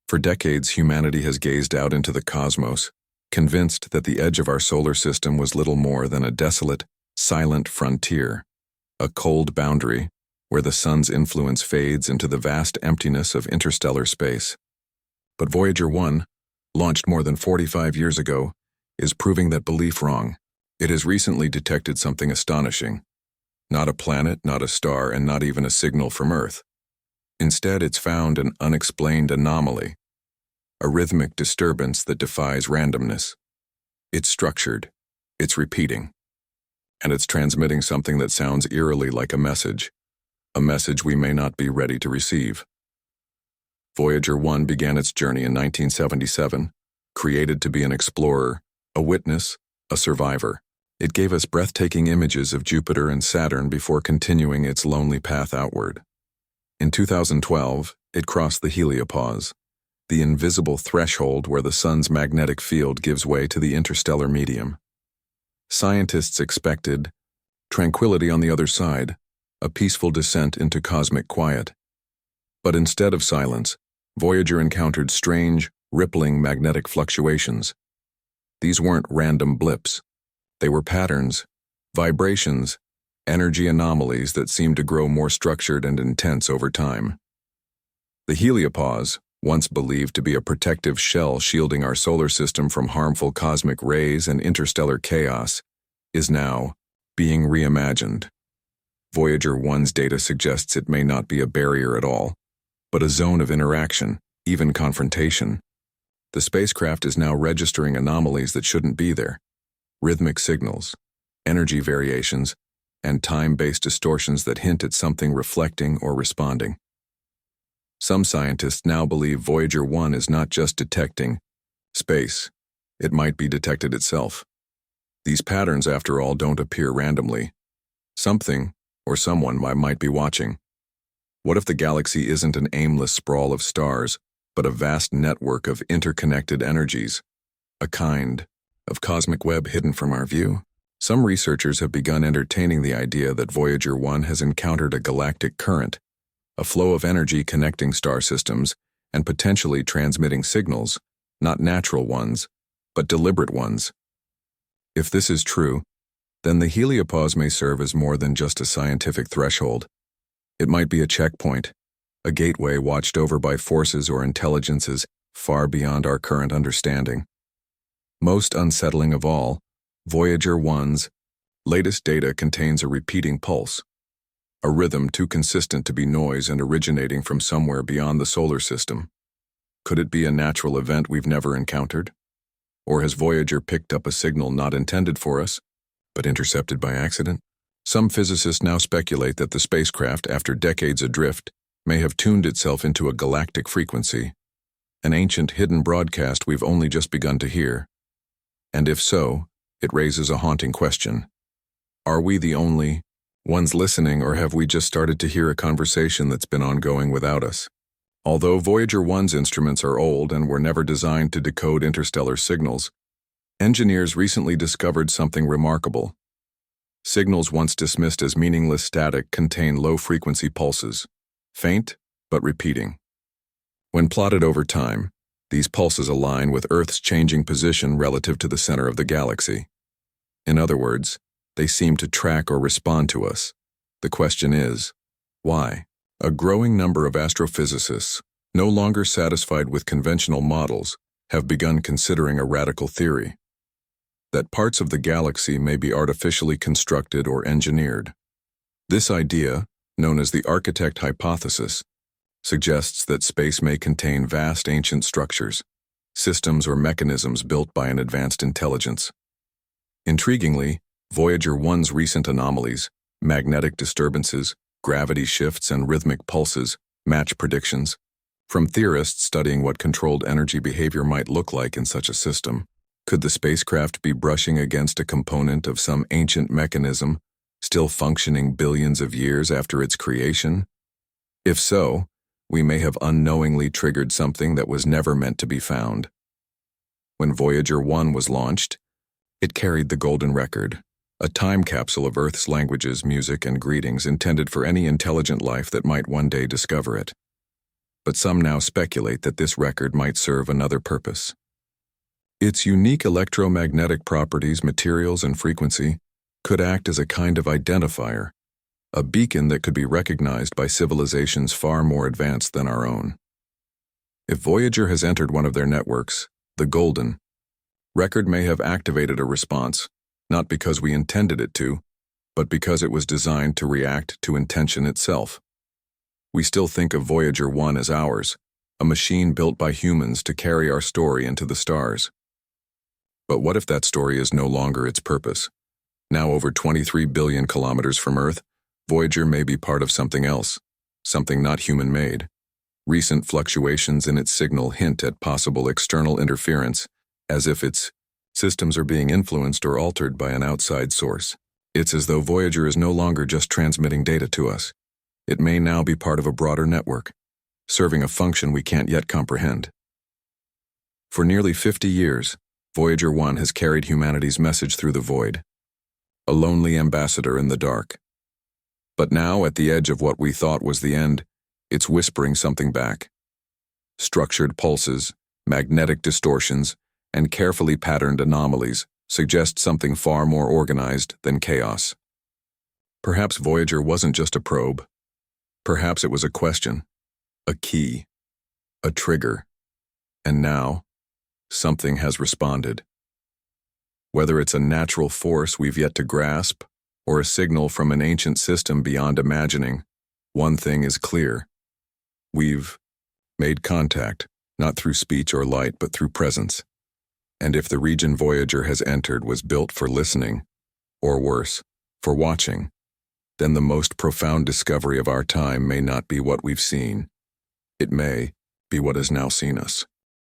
For decades, humanity has gazed out into the cosmos, convinced that the edge of our solar system was little more than a desolate, silent frontier, a cold boundary where the sun's influence fades into the vast emptiness of interstellar space. But Voyager 1, launched more than 45 years ago, is proving that belief wrong. It has recently detected something astonishing. Not a planet, not a star, and not even a signal from Earth. Instead, it's found an unexplained anomaly, a rhythmic disturbance that defies randomness. It's structured, it's repeating, and it's transmitting something that sounds eerily like a message we may not be ready to receive. Voyager 1 began its journey in 1977, created to be an explorer, a witness, a survivor. It gave us breathtaking images of Jupiter and Saturn before continuing its lonely path outward. In 2012, it crossed the heliopause, the invisible threshold where the sun's magnetic field gives way to the interstellar medium. Scientists expected tranquility on the other side, a peaceful descent into cosmic quiet. But instead of silence, Voyager encountered strange, rippling magnetic fluctuations. These weren't random blips. They were patterns, vibrations, energy anomalies that seemed to grow more structured and intense over time. The heliopause, once believed to be a protective shell shielding our solar system from harmful cosmic rays and interstellar chaos, is now being reimagined. Voyager 1's data suggests it may not be a barrier at all, but a zone of interaction, even confrontation. The spacecraft is now registering anomalies that shouldn't be there. Rhythmic signals, energy variations, and time-based distortions that hint at something reflecting or responding. Some scientists now believe Voyager 1 is not just detecting space, it might be detected itself. These patterns, after all, don't appear randomly. Something or someone might be watching. What if the galaxy isn't an aimless sprawl of stars, but a vast network of interconnected energies, a kind of cosmic web hidden from our view? Some researchers have begun entertaining the idea that Voyager 1 has encountered a galactic current, a flow of energy connecting star systems and potentially transmitting signals, not natural ones, but deliberate ones. If this is true, then the heliopause may serve as more than just a scientific threshold. It might be a checkpoint, a gateway watched over by forces or intelligences far beyond our current understanding. Most unsettling of all, Voyager 1's latest data contains a repeating pulse, a rhythm too consistent to be noise and originating from somewhere beyond the solar system. Could it be a natural event we've never encountered? Or has Voyager picked up a signal not intended for us, but intercepted by accident? Some physicists now speculate that the spacecraft, after decades adrift, may have tuned itself into a galactic frequency, an ancient hidden broadcast we've only just begun to hear. And if so, it raises a haunting question. Are we the only ones listening, or have we just started to hear a conversation that's been ongoing without us? Although Voyager 1's instruments are old and were never designed to decode interstellar signals, engineers recently discovered something remarkable. Signals once dismissed as meaningless static contain low-frequency pulses, faint but repeating. When plotted over time, these pulses align with Earth's changing position relative to the center of the galaxy. In other words, they seem to track or respond to us. The question is, why? A growing number of astrophysicists, no longer satisfied with conventional models, have begun considering a radical theory: that parts of the galaxy may be artificially constructed or engineered. This idea, known as the architect hypothesis, suggests that space may contain vast ancient structures, systems or mechanisms built by an advanced intelligence. Intriguingly, Voyager 1's recent anomalies, magnetic disturbances, gravity shifts, and rhythmic pulses match predictions from theorists studying what controlled energy behavior might look like in such a system. Could the spacecraft be brushing against a component of some ancient mechanism still functioning billions of years after its creation? If so, we may have unknowingly triggered something that was never meant to be found. When Voyager 1 was launched, it carried the golden record, a time capsule of Earth's languages, music, and greetings intended for any intelligent life that might one day discover it. but some now speculate that this record might serve another purpose. Its unique electromagnetic properties, materials, and frequency could act as a kind of identifier, a beacon that could be recognized by civilizations far more advanced than our own. If Voyager has entered one of their networks, the Golden record may have activated a response, not because we intended it to, but because it was designed to react to intention itself. We still think of Voyager 1 as ours, a machine built by humans to carry our story into the stars. But what if that story is no longer its purpose? Now over 23 billion kilometers from Earth, Voyager may be part of something else, something not human-made. Recent fluctuations in its signal hint at possible external interference, as if its systems are being influenced or altered by an outside source. It's as though Voyager is no longer just transmitting data to us. It may now be part of a broader network, serving a function we can't yet comprehend. For nearly 50 years, Voyager 1 has carried humanity's message through the void, a lonely ambassador in the dark. But now, at the edge of what we thought was the end, it's whispering something back. Structured pulses, magnetic distortions, and carefully patterned anomalies suggest something far more organized than chaos. Perhaps Voyager wasn't just a probe. Perhaps it was a question, a key, a trigger. And now, something has responded. Whether it's a natural force we've yet to grasp, or a signal from an ancient system beyond imagining, one thing is clear. We've made contact, not through speech or light, but through presence. And if the region Voyager has entered was built for listening, or worse, for watching, then the most profound discovery of our time may not be what we've seen. It may be what has now seen us.